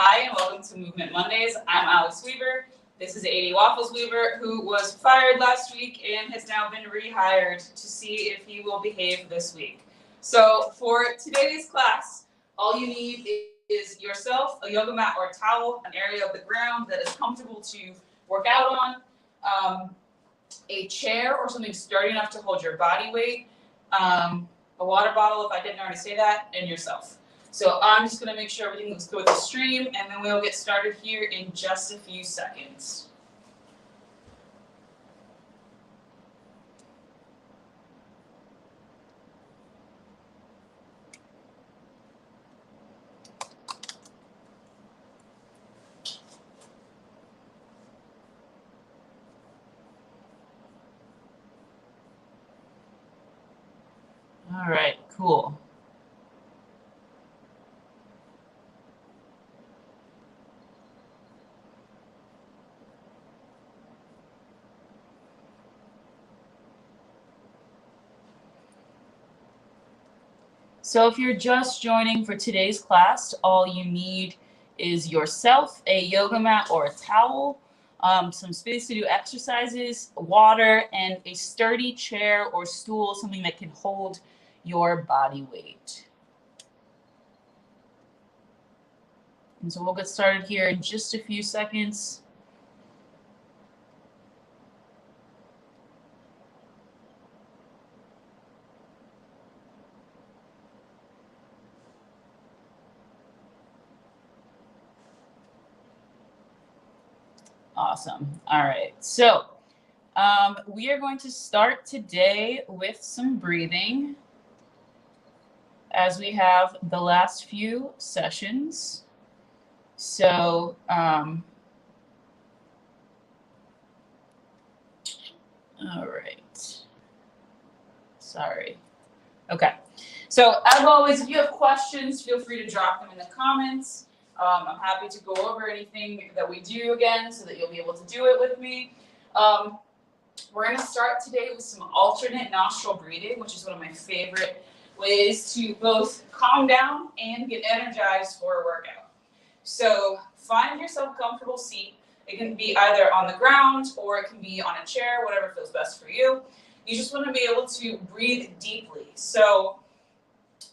Hi, and welcome to Movement Mondays. I'm Alex Weaver. This is AD Waffles Weaver, who was fired last week and has now been rehired to see if he will behave this week. So for today's class, all you need is yourself, a yoga mat or a towel, an area of the ground that is comfortable to work out on, a chair or something sturdy enough to hold your body weight, a water bottle if I didn't already say that, and yourself. So I'm just going to make sure everything looks good with the stream, and then we'll get started here in just a few seconds. All right, cool. So if you're just joining for today's class, all you need is yourself, a yoga mat or a towel, some space to do exercises, water, and a sturdy chair or stool, something that can hold your body weight. And so we'll get started here in just a few seconds. Awesome. All right. So we are going to start today with some breathing, as we have the last few sessions. So all right. Sorry. Okay. So as always, if you have questions, feel free to drop them in the comments. I'm happy to go over anything that we do again so that you'll be able to do it with me. We're going to start today with some alternate nostril breathing, which is one of my favorite ways to both calm down and get energized for a workout. So find yourself a comfortable seat. It can be either on the ground or it can be on a chair, whatever feels best for you. You just want to be able to breathe deeply. So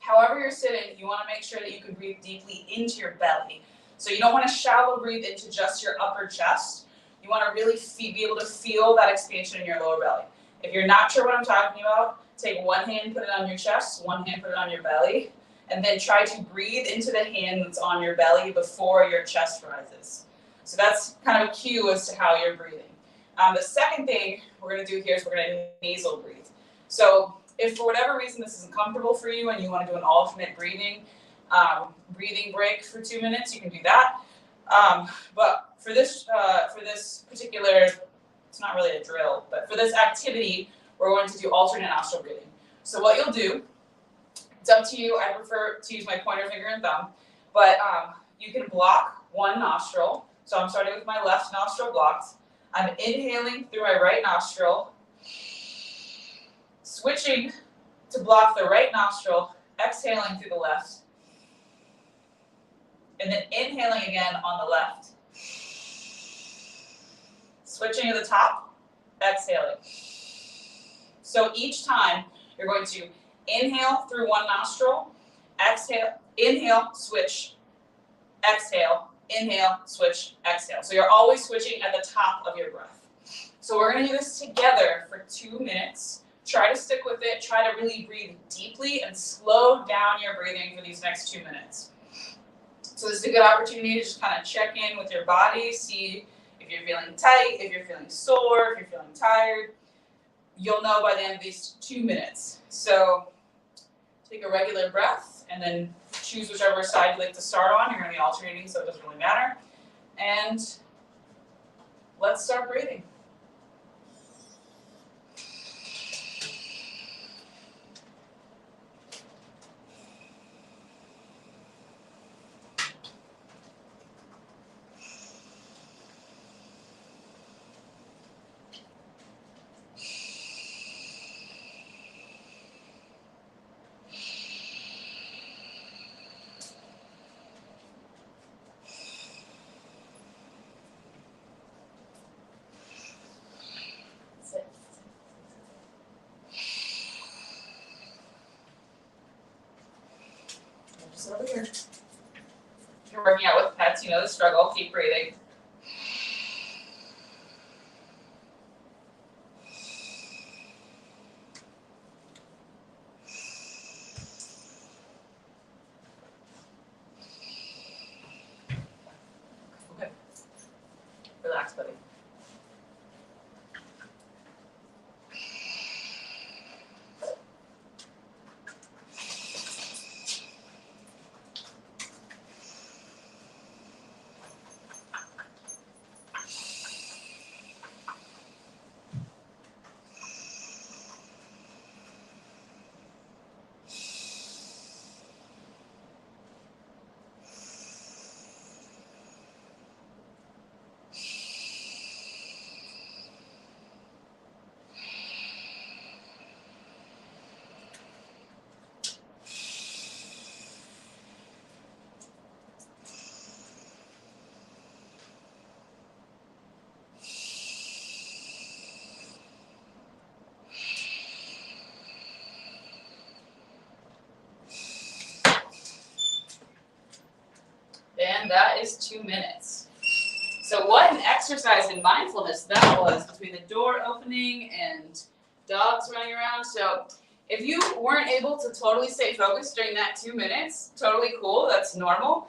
however you're sitting, you want to make sure that you can breathe deeply into your belly. So you don't want to shallow breathe into just your upper chest. You want to really be able to feel that expansion in your lower belly. If you're not sure what I'm talking about, take one hand, put it on your chest, one hand, put it on your belly, and then try to breathe into the hand that's on your belly before your chest rises. So that's kind of a cue as to how you're breathing. The second thing we're going to do here is we're going to nasal breathe. So if for whatever reason this isn't comfortable for you and you want to do an alternate breathing break for 2 minutes, you can do that. But for this particular, it's not really a drill, but for this activity, we're going to do alternate nostril breathing. So what you'll do, it's up to you. I prefer to use my pointer finger and thumb, but you can block one nostril. So I'm starting with my left nostril blocked. I'm inhaling through my right nostril, switching to block the right nostril, exhaling through the left, and then inhaling again on the left. Switching to the top, exhaling. So each time you're going to inhale through one nostril, exhale, inhale, switch, exhale, inhale, switch, exhale. So you're always switching at the top of your breath. So we're going to do this together for 2 minutes. Try to stick with it. Try to really breathe deeply and slow down your breathing for these next 2 minutes. So this is a good opportunity to just kind of check in with your body, see if you're feeling tight, if you're feeling sore, if you're feeling tired. You'll know by the end of these 2 minutes. So take a regular breath and then choose whichever side you'd like to start on. You're going to be alternating, so it doesn't really matter. And let's start breathing. sit over here. If you're working out with pets, you know the struggle. Keep breathing. Okay. Relax, buddy. And that is 2 minutes. So what an exercise in mindfulness that was, between the door opening and dogs running around. So if you weren't able to totally stay focused during that 2 minutes, totally cool, that's normal.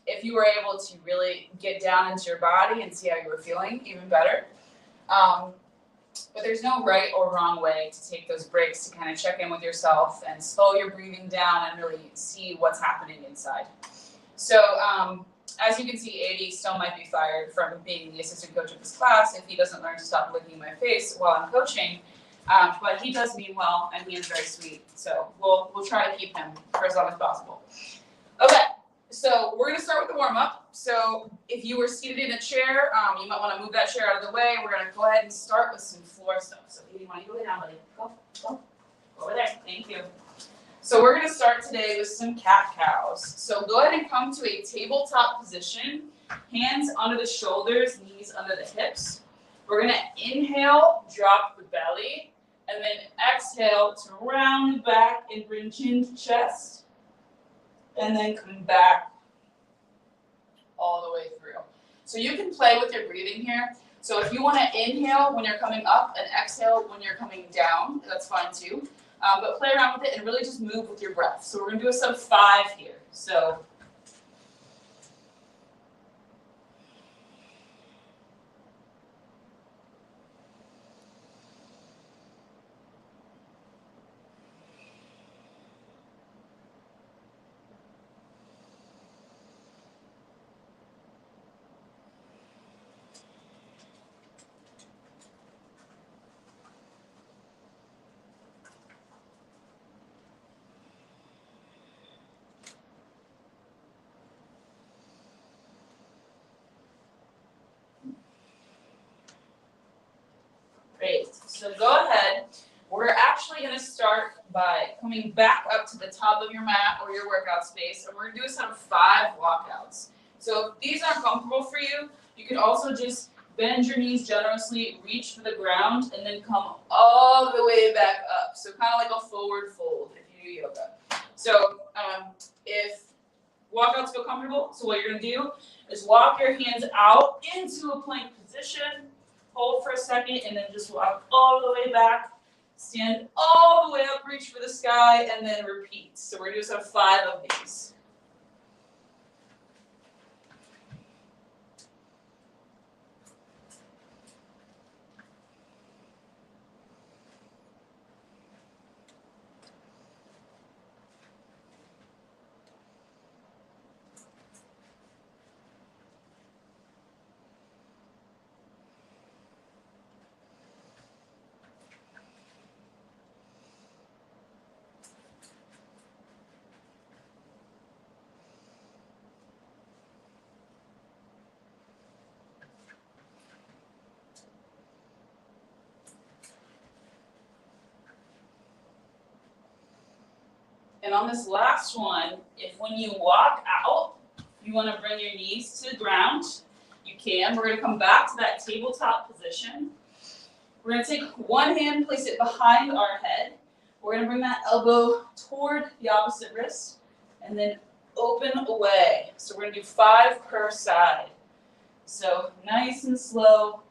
If you were able to really get down into your body and see how you were feeling, even better. But there's no right or wrong way to take those breaks to kind of check in with yourself and slow your breathing down and really see what's happening inside. So as you can see, AD still might be fired from being the assistant coach of this class if he doesn't learn to stop licking my face while I'm coaching. But he does mean well, and he is very sweet. So we'll try to keep him for as long as possible. Okay, so we're going to start with the warm-up. So if you were seated in a chair, you might want to move that chair out of the way. We're going to go ahead and start with some floor stuff. So AD, why don't you go lay down, buddy? Go over there. Thank you. So we're going to start today with some cat-cows. So go ahead and come to a tabletop position, hands under the shoulders, knees under the hips. We're going to inhale, drop the belly, and then exhale to round back and bring chin to chest, and then come back all the way through. So you can play with your breathing here. So if you want to inhale when you're coming up and exhale when you're coming down, that's fine too. But play around with it and really just move with your breath. So we're going to do a sub 5 here. So great. So go ahead. We're actually going to start by coming back up to the top of your mat or your workout space, and we're going to do a set of 5 walkouts. So if these aren't comfortable for you, you can also just bend your knees generously, reach for the ground, and then come all the way back up. So kind of like a forward fold if you do yoga. So if walkouts feel comfortable, so what you're going to do is walk your hands out into a plank position. Hold for a second, and then just walk all the way back. Stand all the way up, reach for the sky, and then repeat. So we're going to do 5 of these. And on this last one, if when you walk out, you want to bring your knees to the ground, you can. We're going to come back to that tabletop position. We're going to take one hand, place it behind our head. We're going to bring that elbow toward the opposite wrist, and then open away. So we're gonna do 5 per side. So nice and slow,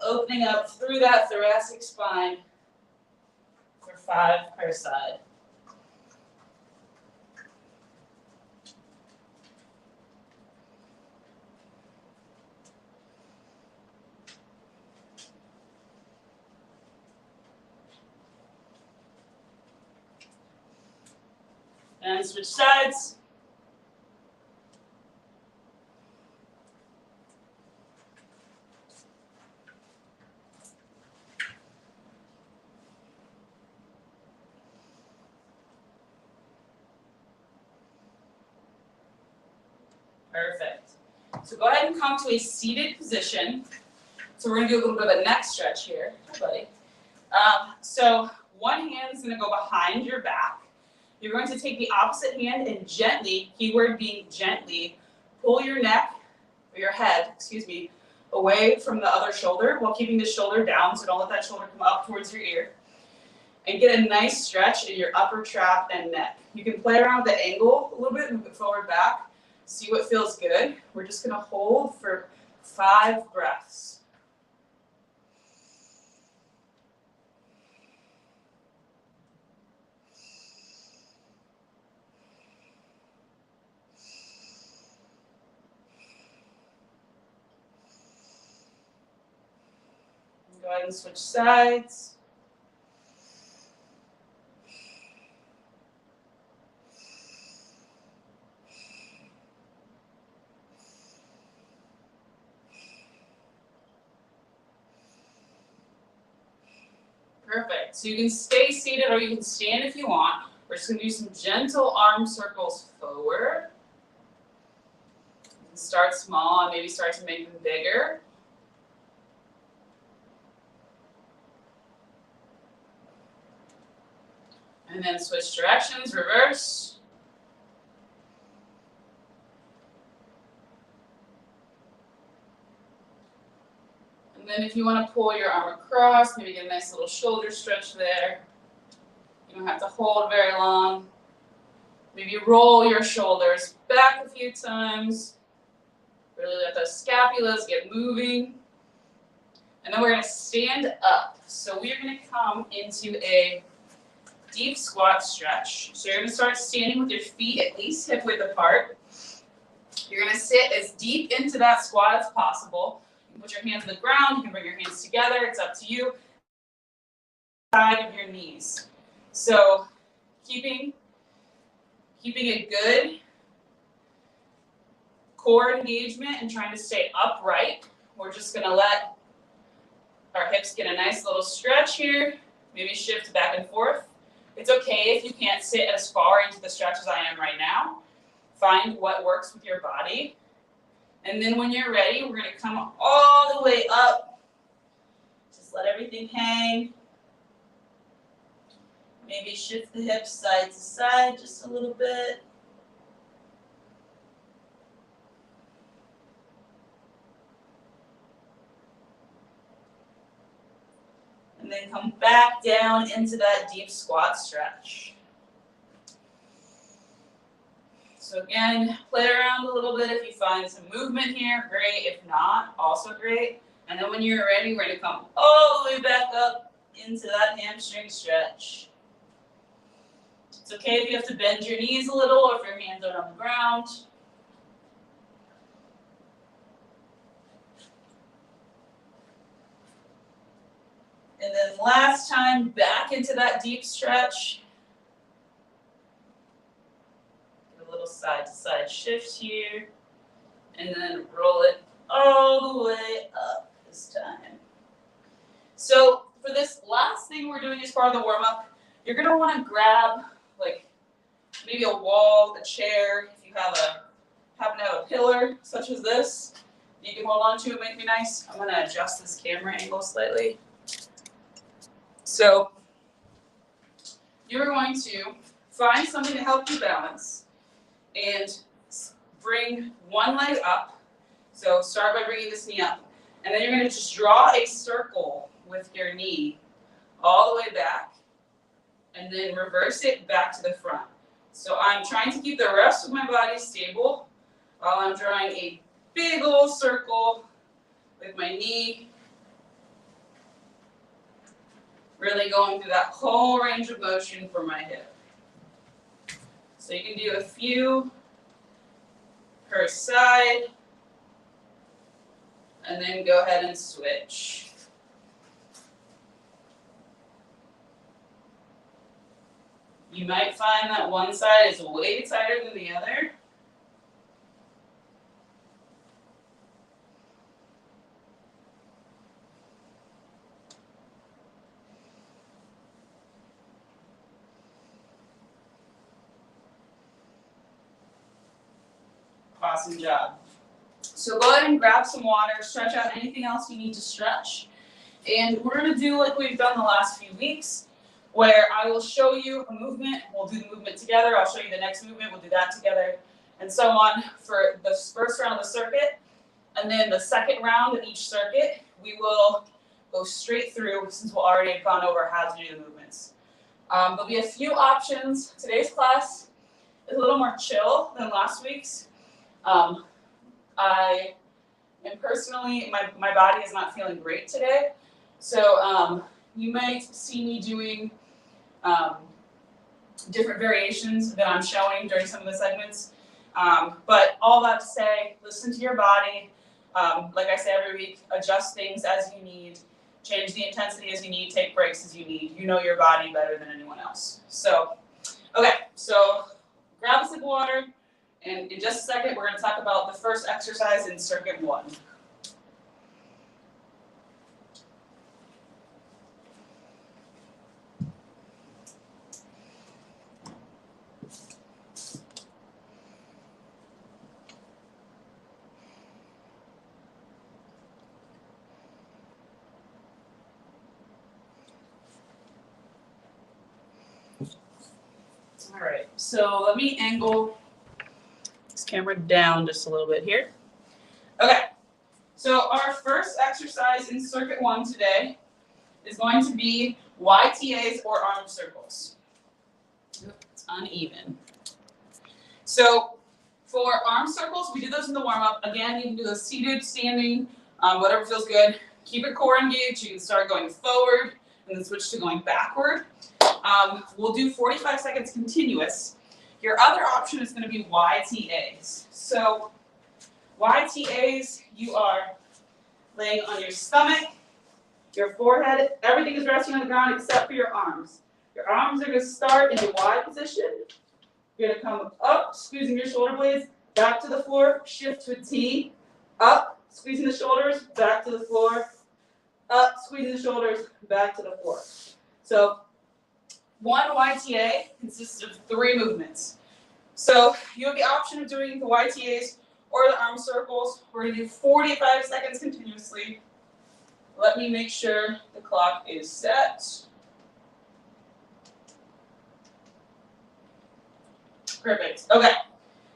opening up through that thoracic spine for 5 per side. And switch sides. Perfect. So go ahead and come to a seated position. So we're going to do a little bit of a neck stretch here. Hi, buddy. So one hand is going to go behind your back. You're going to take the opposite hand and gently, keyword being gently, pull your neck, or your head, excuse me, away from the other shoulder while keeping the shoulder down, so don't let that shoulder come up towards your ear. And get a nice stretch in your upper trap and neck. You can play around with the angle a little bit, move it forward, back, see what feels good. We're just going to hold for 5 breaths. Go ahead and switch sides. Perfect. So you can stay seated or you can stand if you want. We're just going to do some gentle arm circles forward. You can start small and maybe start to make them bigger. And then switch directions, reverse. And then if you want to pull your arm across, maybe get a nice little shoulder stretch there. You don't have to hold very long. Maybe roll your shoulders back a few times. Really let those scapulas get moving. And then we're going to stand up. So we're going to come into a deep squat stretch. So you're going to start standing with your feet at least hip width apart. You're going to sit as deep into that squat as possible. You can put your hands on the ground. You can bring your hands together. It's up to you. Side of your knees. So keeping a good core engagement and trying to stay upright. We're just going to let our hips get a nice little stretch here. Maybe shift back and forth. It's okay if you can't sit as far into the stretch as I am right now. Find what works with your body. And then when you're ready, we're going to come all the way up. Just let everything hang. Maybe shift the hips side to side just a little bit. And then come back down into that deep squat stretch. So again, play around a little bit. If you find some movement here, great. If not, also great. And then when you're ready, we're going to come all the way back up into that hamstring stretch. It's okay if you have to bend your knees a little or if your hands are on the ground. And then last time, back into that deep stretch. Get a little side to side shift here. And then roll it all the way up this time. So for this last thing we're doing as part of the warm-up, you're going to want to grab like maybe a wall, a chair. If you happen to have a pillar such as this, you can hold on to. It might be nice. I'm going to adjust this camera angle slightly. So you're going to find something to help you balance and bring one leg up. So start by bringing this knee up. And then you're going to just draw a circle with your knee all the way back. And then reverse it back to the front. So I'm trying to keep the rest of my body stable while I'm drawing a big old circle with my knee. Really going through that whole range of motion for my hip. So you can do a few per side, and then go ahead and switch. You might find that one side is way tighter than the other. Awesome job. So go ahead and grab some water, stretch out anything else you need to stretch. And we're going to do like we've done the last few weeks, where I will show you a movement, we'll do the movement together, I'll show you the next movement, we'll do that together, and so on for the first round of the circuit. And then the second round of each circuit, we will go straight through, since we'll already have gone over how to do the movements. There'll be a few options. Today's class is a little more chill than last week's. I am personally, my body is not feeling great today, so you might see me doing different variations that I'm showing during some of the segments. But all that to say, listen to your body. Like I say every week, adjust things as you need, change the intensity as you need, take breaks as you need. You know your body better than anyone else. So, okay, so grab a sip of water, and in just a second, we're going to talk about the first exercise in circuit 1. All right, so let me angle this camera down just a little bit here. Okay, so our first exercise in circuit 1 today is going to be YTAs or arm circles. It's uneven. So for arm circles, we do those in the warm-up. Again, you can do those seated, standing, whatever feels good. Keep your core engaged. You can start going forward and then switch to going backward. We'll do 45 seconds continuous. Your other option is going to be YTAs. So YTAs, you are laying on your stomach, your forehead, everything is resting on the ground except for your arms. Your arms are going to start in a Y position. You're going to come up, squeezing your shoulder blades, back to the floor, shift to a T, up, squeezing the shoulders, back to the floor, up, squeezing the shoulders, back to the floor. So one YTA consists of 3 movements. So you have the option of doing the YTAs or the arm circles. We're going to do 45 seconds continuously. Let me make sure the clock is set. Perfect. Okay.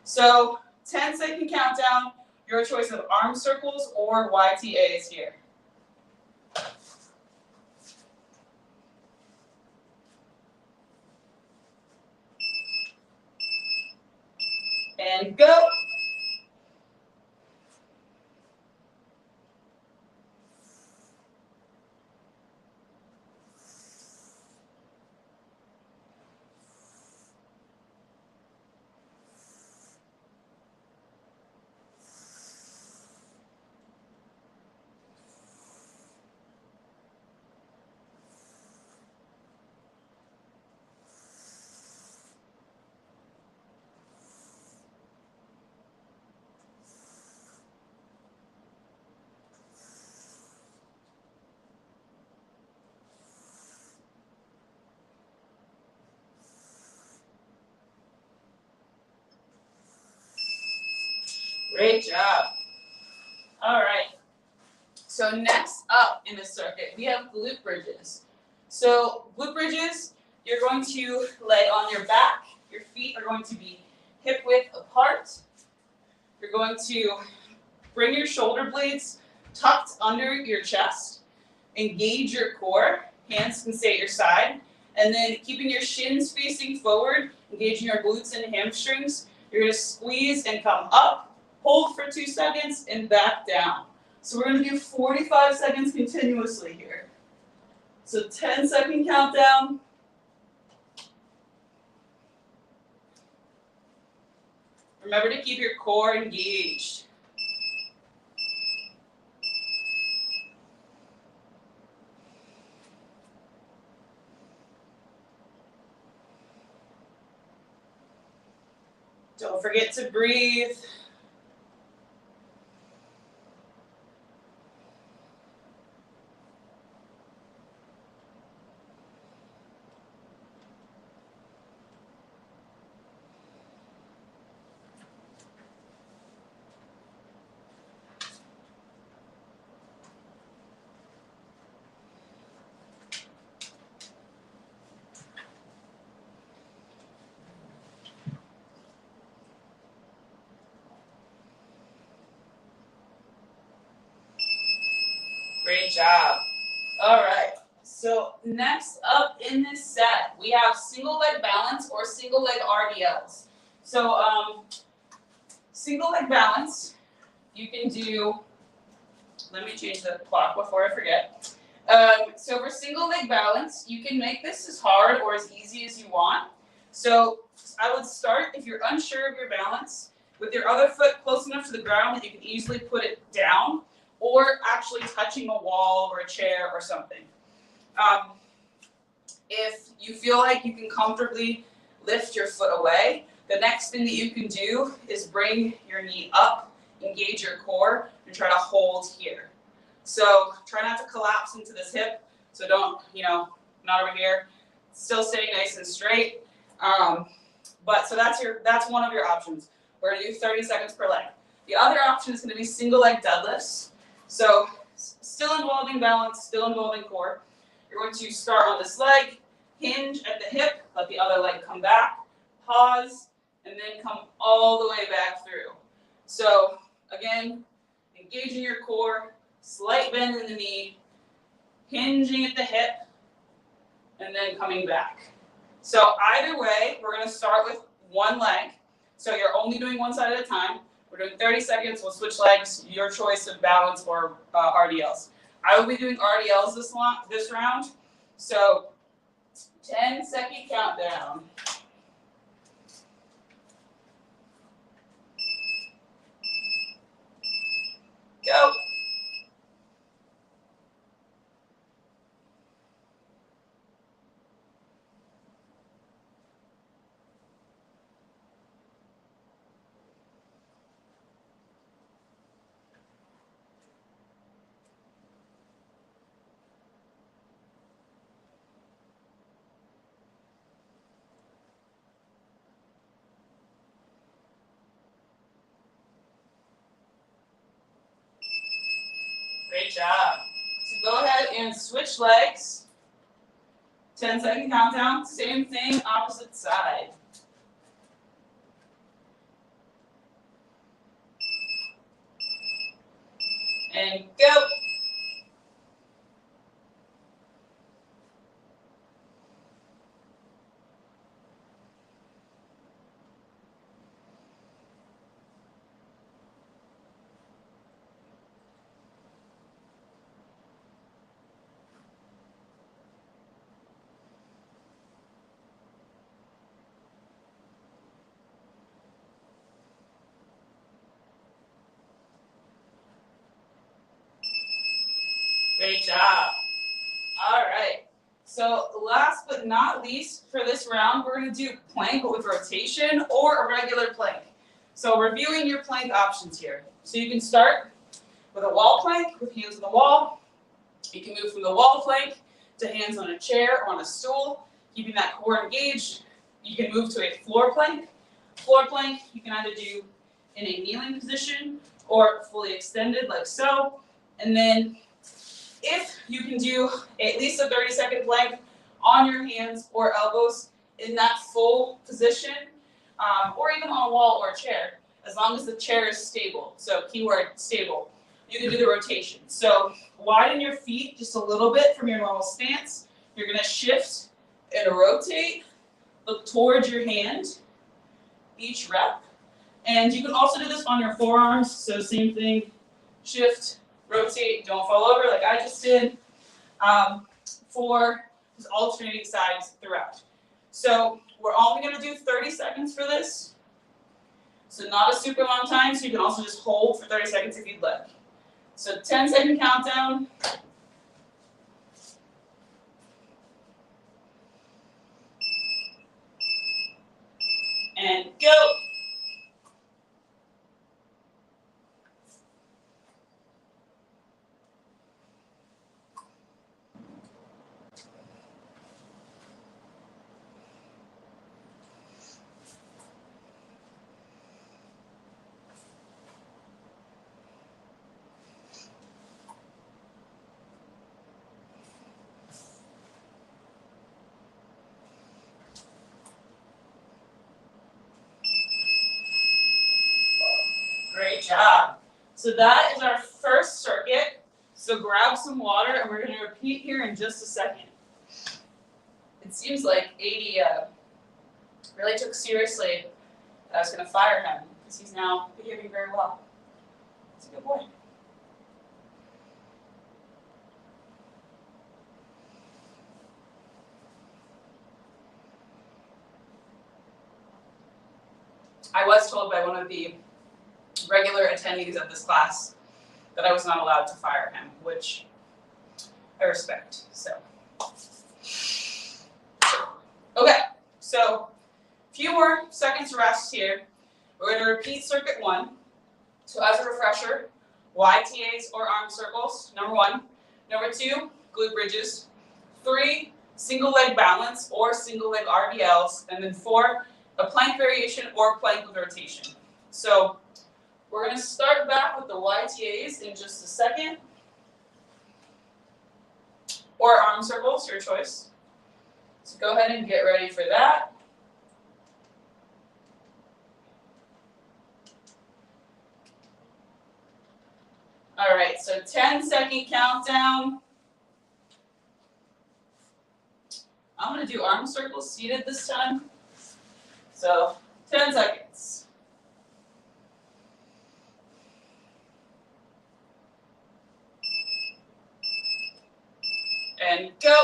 So 10-second countdown. Your choice of arm circles or YTAs here. And go. Great job. All right. So next up in the circuit, we have glute bridges. So glute bridges, you're going to lay on your back. Your feet are going to be hip width apart. You're going to bring your shoulder blades tucked under your chest. Engage your core. Hands can stay at your side. And then keeping your shins facing forward, engaging your glutes and hamstrings. You're going to squeeze and come up, hold for 2 seconds, and back down. So we're going to do 45 seconds continuously here. So 10-second countdown. Remember to keep your core engaged. Don't forget to breathe. Great job. All right. So next up in this set, we have single leg balance or single leg RDLs. So single leg balance, you can do, let me change the clock before I forget. So for single leg balance, you can make this as hard or as easy as you want. So I would start, if you're unsure of your balance, with your other foot close enough to the ground that you can easily put it down, or actually touching a wall or a chair or something. If you feel like you can comfortably lift your foot away, the next thing that you can do is bring your knee up, engage your core, and try to hold here. So try not to collapse into this hip. So don't, not over here. Still stay nice and straight. But so that's one of your options. We're gonna do 30 seconds per leg. The other option is gonna be single leg deadlifts. So still involving balance, still involving core. You're going to start on this leg, hinge at the hip, let the other leg come back, pause, and then come all the way back through. So again, engaging your core, slight bend in the knee, hinging at the hip, and then coming back. So either way, we're going to start with one leg. So you're only doing one side at a time. We're doing 30 seconds. We'll switch legs. Your choice of balance or RDLs. I will be doing RDLs this round. So 10-second countdown. Go. Great job. So go ahead and switch legs. 10-second countdown. Same thing, opposite side. And go. Great job. All right. So last but not least for this round, we're going to do plank with rotation or a regular plank. So reviewing your plank options here. So you can start with a wall plank with hands on the wall. You can move from the wall plank to hands on a chair or on a stool, keeping that core engaged. You can move to a floor plank. Floor plank you can either do in a kneeling position or fully extended like so. And then if you can do at least a 30-second plank on your hands or elbows in that full position, or even on a wall or a chair, as long as the chair is stable. So keyword stable. You can do the rotation. So widen your feet just a little bit from your normal stance. You're going to shift and rotate. Look towards your hand each rep. And you can also do this on your forearms. So same thing, shift, rotate, don't fall over like I just did, for just alternating sides throughout. So we're only going to do 30 seconds for this. So not a super long time, so you can also just hold for 30 seconds if you'd like. So 10-second countdown. And go. Great job. So that is our first circuit. So grab some water and we're going to repeat here in just a second. It seems like 80 really took seriously that I was going to fire him because he's now behaving very well. He's a good boy. I was told by one of the regular attendees of this class that I was not allowed to fire him, which I respect. So, okay, so a few more seconds rest here. We're going to repeat circuit 1. So as a refresher, YTAs or arm circles, number 1. Number 2, glute bridges. 3, single leg balance or single leg RDLs. And then 4, a plank variation or plank with rotation. So we're going to start back with the YTAs in just a second. Or arm circles, your choice. So go ahead and get ready for that. All right, so 10-second countdown. I'm going to do arm circles seated this time. So 10 seconds. And go.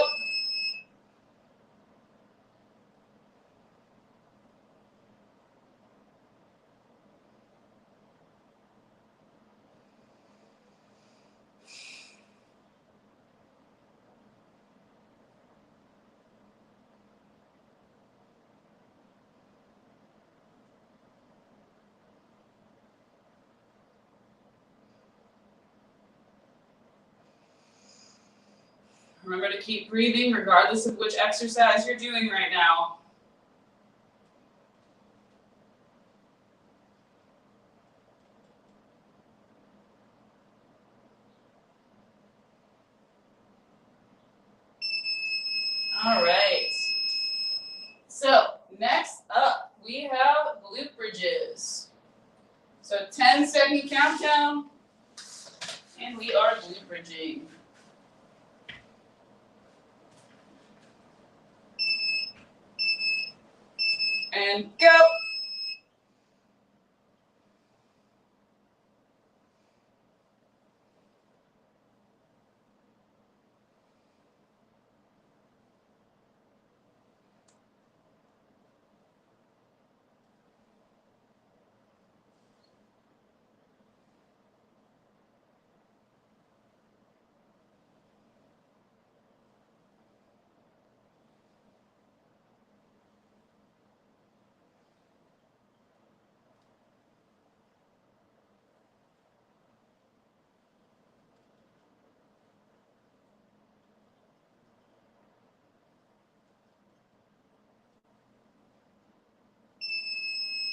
Remember to keep breathing regardless of which exercise you're doing right now. All right. So next up, we have glute bridges. So 10-second countdown, and we are glute bridging. And go.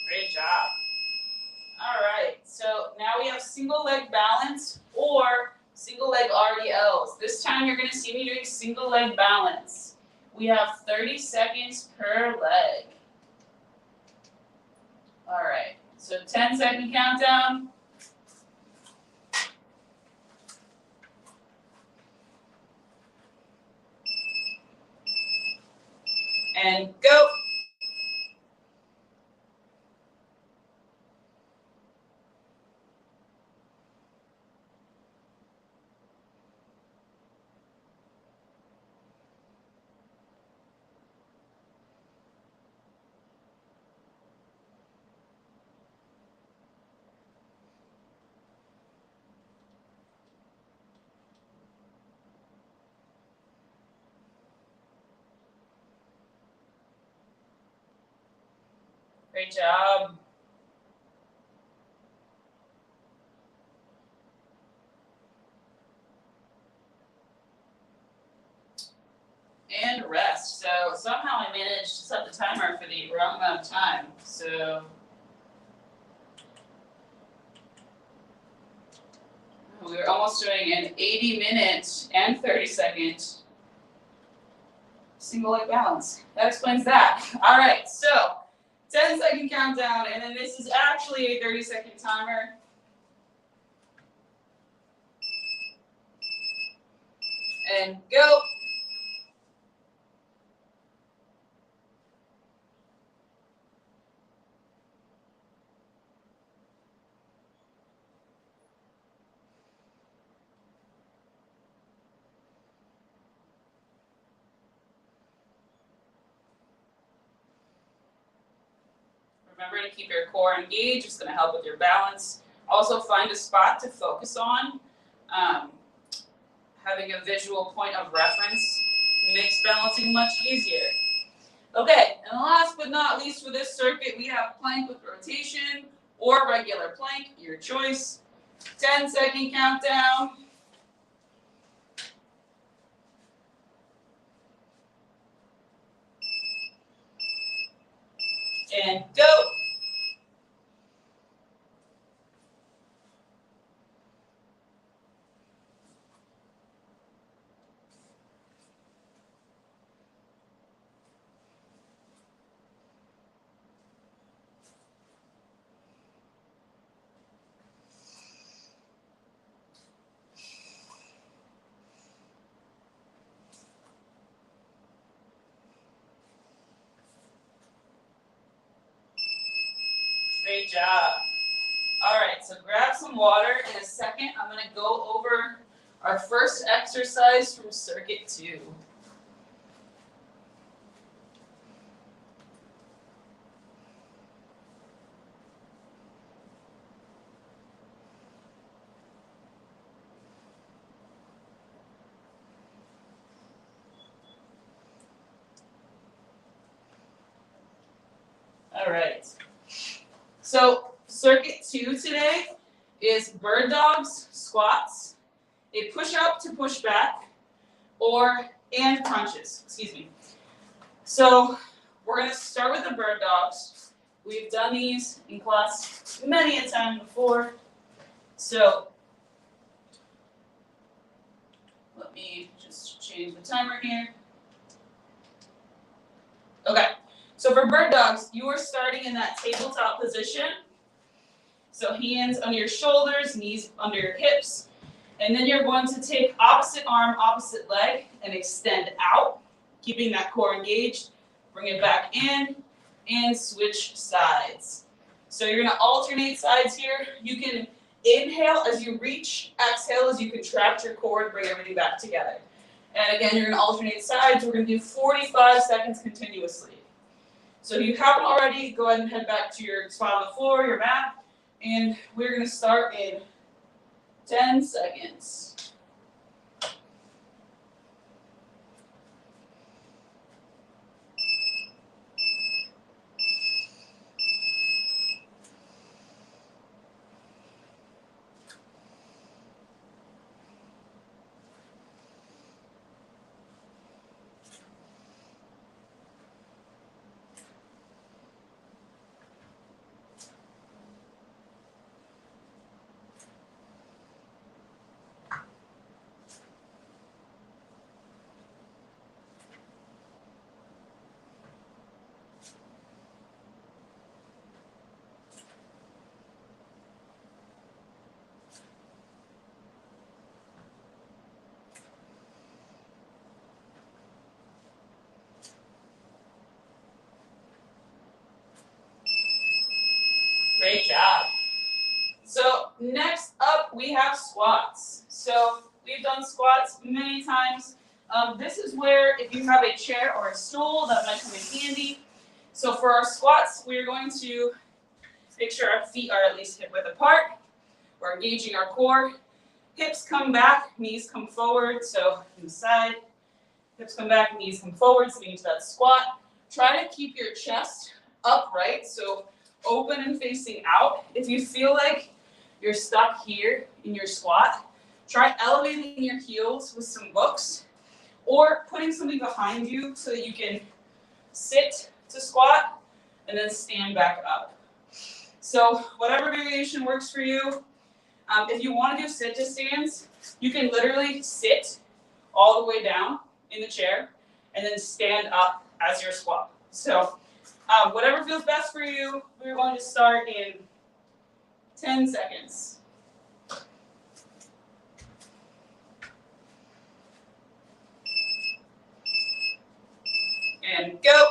Great job. All right, so now we have single leg balance or single leg RDLs. This time you're going to see me doing single leg balance. We have 30 seconds per leg. All right, so 10-second countdown. And go. Great job. And rest. So somehow I managed to set the timer for the wrong amount of time. So we were almost doing an 80-minute and 30-second single leg balance. That explains that. All right, so 10-second countdown, and then this is actually a 30-second timer. And go. Remember to keep your core engaged. It's going to help with your balance. Also find a spot to focus on. Having a visual point of reference makes balancing much easier. Okay, and last but not least for this circuit, we have plank with rotation or regular plank, your choice. 10-second countdown. And go. Great job. All right, so grab some water. In a second, I'm going to go over our first exercise from circuit 2. All right. So circuit 2 today is bird dogs, squats, a push up to push back, and crunches. Excuse me. So we're going to start with the bird dogs. We've done these in class many a time before. So let me just change the timer here. Okay. So for bird dogs, you are starting in that tabletop position. So hands under your shoulders, knees under your hips. And then you're going to take opposite arm, opposite leg, and extend out, keeping that core engaged. Bring it back in, and switch sides. So you're going to alternate sides here. You can inhale as you reach, exhale as you contract your core and bring everything back together. And again, you're going to alternate sides. We're going to do 45 seconds continuously. So if you haven't already, go ahead and head back to your spot on the floor, your mat, and we're going to start in 10 seconds. Great job. So next up, we have squats. So we've done squats many times. This is where if you have a chair or a stool, that might come in handy. So for our squats, we're going to make sure our feet are at least hip width apart. We're engaging our core. Hips come back, knees come forward. So from the side, hips come back, knees come forward, sitting into that squat. Try to keep your chest upright, so open and facing out. If you feel like you're stuck here in your squat, try elevating your heels with some books or putting something behind you so that you can sit to squat and then stand back up. So whatever variation works for you. If you want to do sit to stands, you can literally sit all the way down in the chair and then stand up as your squat. So whatever feels best for you, we're going to start in 10 seconds. And go.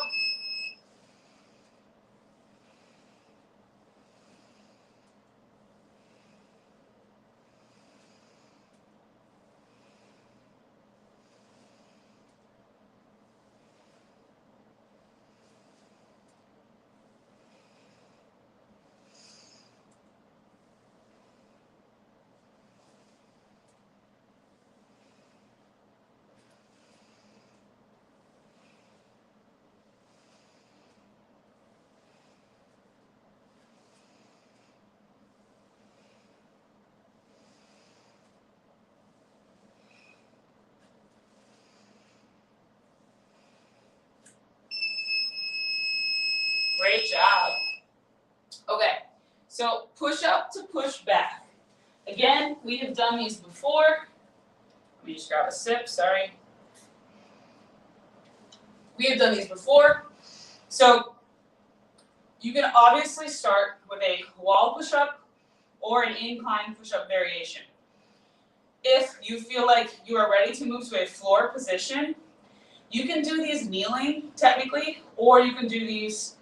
Great job. Okay, so push up to push back. Again, we have done these before. Let me just grab a sip, sorry. We have done these before. So you can obviously start with a wall push-up or an incline push-up variation. If you feel like you are ready to move to a floor position, you can do these kneeling technically, or you can do these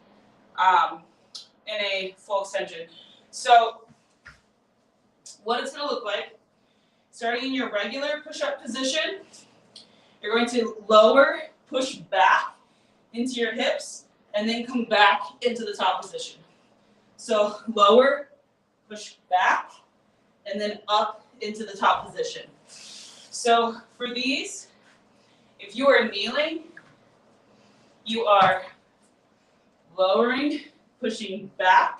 in a full extension. So what it's going to look like, starting in your regular push-up position, you're going to lower, push back into your hips, and then come back into the top position. So lower, push back, and then up into the top position. So for these, if you are kneeling, you are lowering, pushing back,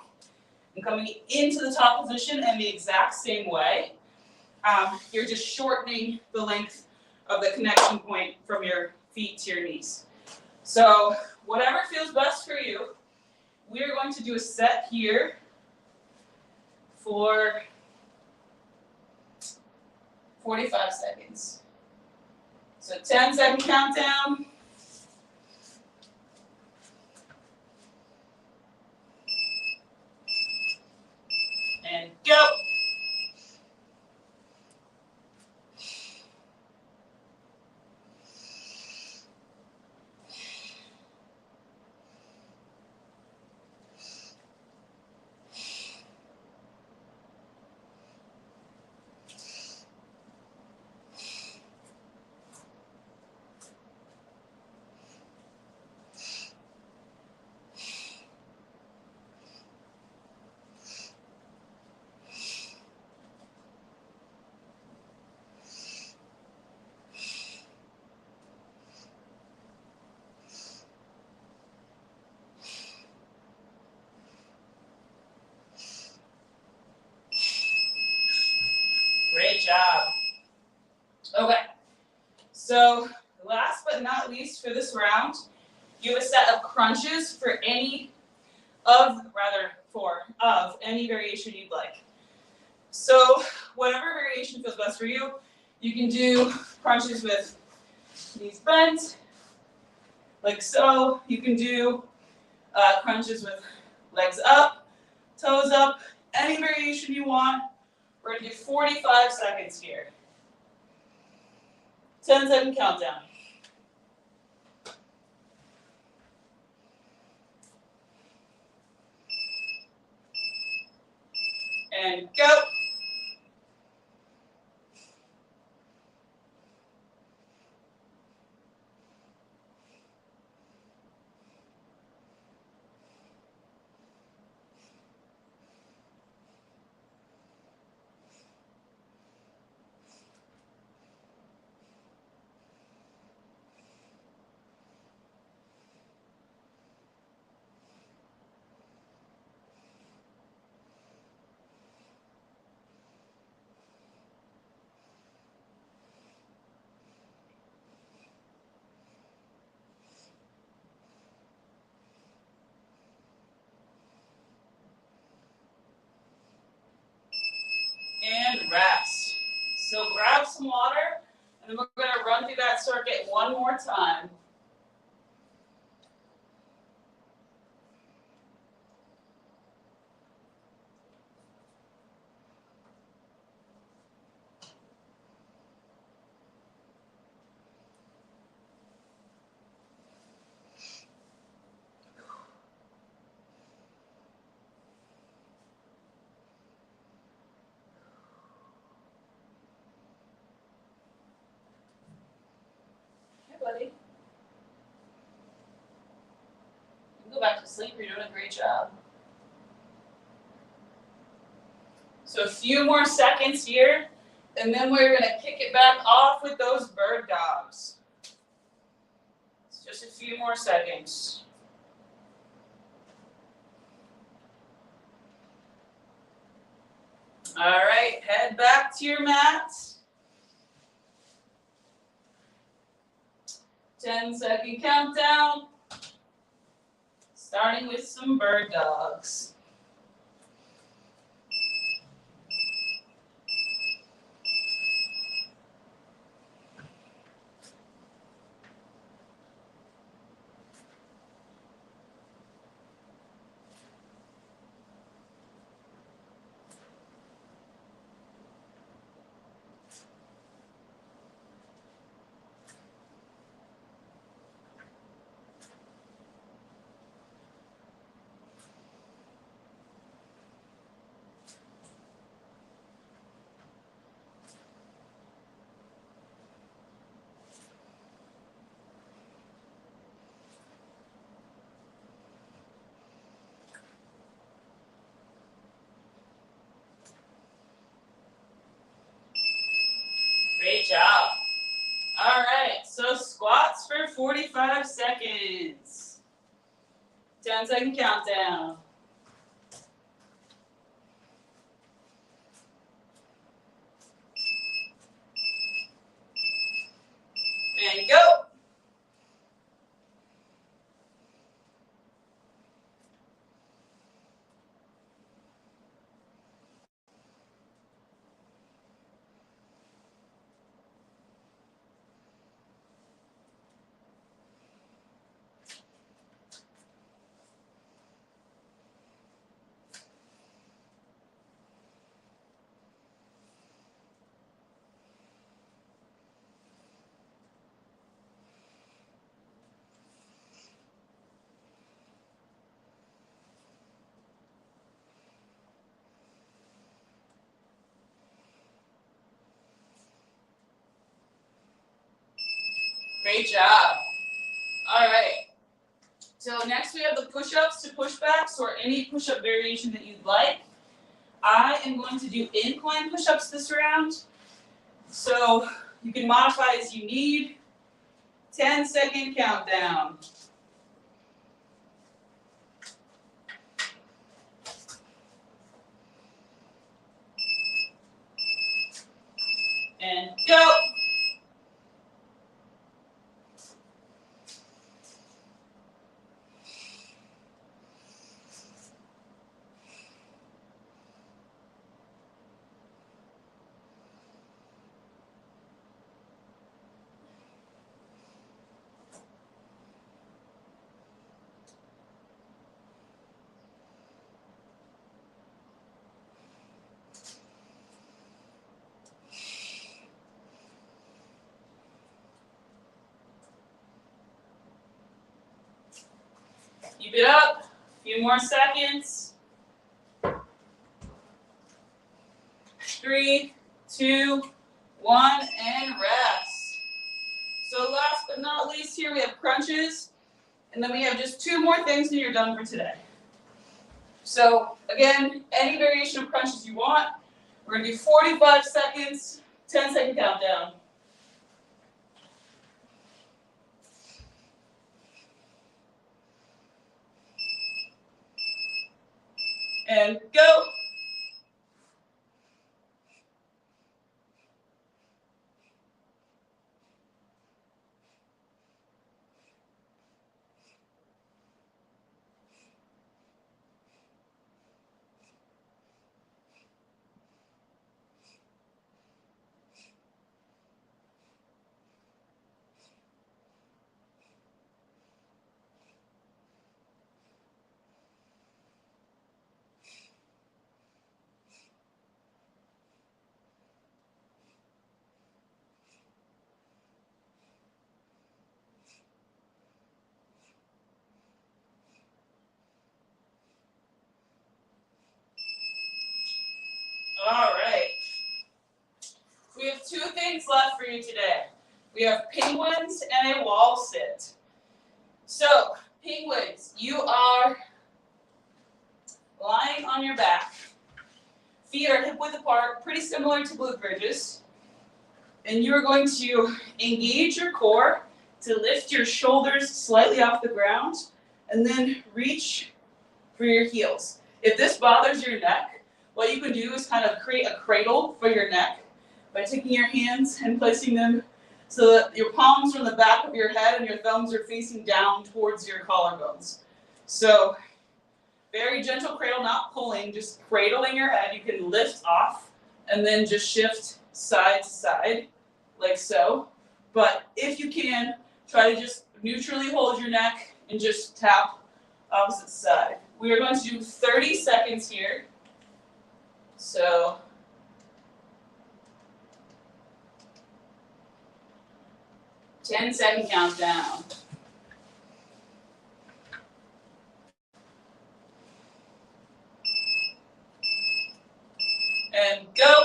and coming into the top position in the exact same way. You're just shortening the length of the connection point from your feet to your knees. So whatever feels best for you, we are going to do a set here for 45 seconds. So 10-second countdown. And go. Great job. Okay, so last but not least for this round, you have a set of crunches for any of any variation you'd like. So whatever variation feels best for you, you can do crunches with knees bent, like so. You can do crunches with legs up, toes up, any variation you want. We're going to do 45 seconds here. 10-second countdown. And go. And rest. So grab some water, and then we're going to run through that circuit one more time. Hey, buddy. You can go back to sleep. You're doing a great job. So a few more seconds here, and then we're going to kick it back off with those bird dogs. It's just a few more seconds. All right, head back to your mat. 10-second countdown. Starting with some bird dogs. Great job. All right, so squats for 45 seconds. 10-second countdown. And go. Great job. All right. So next we have the push-ups to push-backs, or any push-up variation that you'd like. I am going to do incline push-ups this round. So you can modify as you need. 10-second countdown. And go. Keep it up. A few more seconds. 3, 2, 1, and rest. So last but not least here, we have crunches. And then we have just 2 more things and you're done for today. So again, any variation of crunches you want. We're going to do 45 seconds, 10-second countdown. And go. All right. We have 2 things left for you today. We have penguins and a wall sit. So, penguins, you are lying on your back. Feet are hip width apart, pretty similar to glute bridges. And you are going to engage your core to lift your shoulders slightly off the ground and then reach for your heels. If this bothers your neck, what you can do is kind of create a cradle for your neck by taking your hands and placing them so that your palms are on the back of your head and your thumbs are facing down towards your collarbones. So very gentle cradle, not pulling, just cradling your head. You can lift off and then just shift side to side like so. But if you can, try to just neutrally hold your neck and just tap opposite side. We are going to do 30 seconds here. So, ten-second countdown. And go.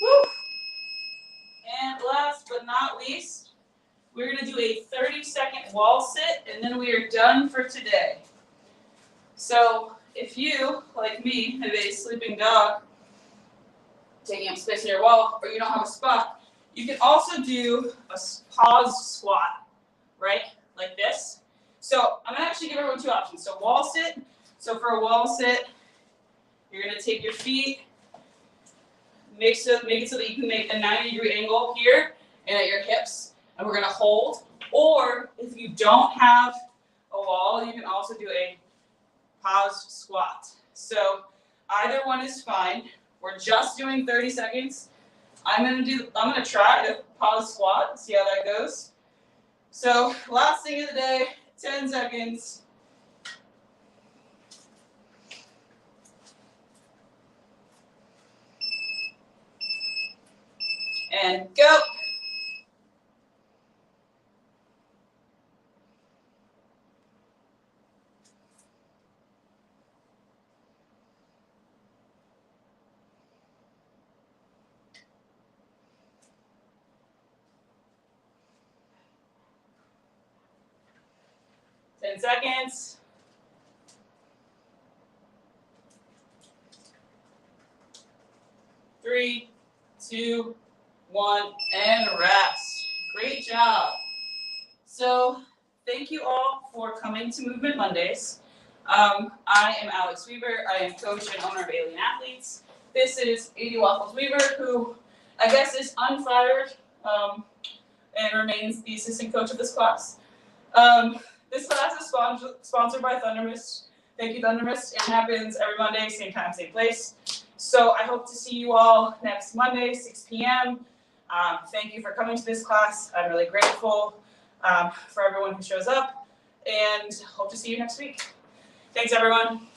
Woo. And last but not least, we're going to do a 30-second wall sit, and then we are done for today. So if you, like me, have a sleeping dog taking up space in your wall, or you don't have a spot, you can also do a pause squat, right? Like this. So I'm going to actually give everyone 2 options. So wall sit. So for a wall sit, you're going to take your feet, make it so that you can make a 90-degree angle here and at your hips, and we're going to hold. Or if you don't have a wall, you can also do a pause squat. So either one is fine. We're just doing 30 seconds. I'm gonna try to pause squat, see how that goes. So last thing of the day, 10 seconds. And go. Ten seconds. Three, 2, 1, and rest. Great job. So thank you all for coming to Movement Mondays. I am Alex Weaver. I am coach and owner of Alien Athletes. This is Adi Waffles Weaver, who I guess is unfired and remains the assistant coach of this class. This class is sponsored by Thunder Mist. Thank you, Thunder Mist. It happens every Monday, same time, same place. So I hope to see you all next Monday, 6 p.m. Thank you for coming to this class. I'm really grateful for everyone who shows up, and hope to see you next week. Thanks, everyone.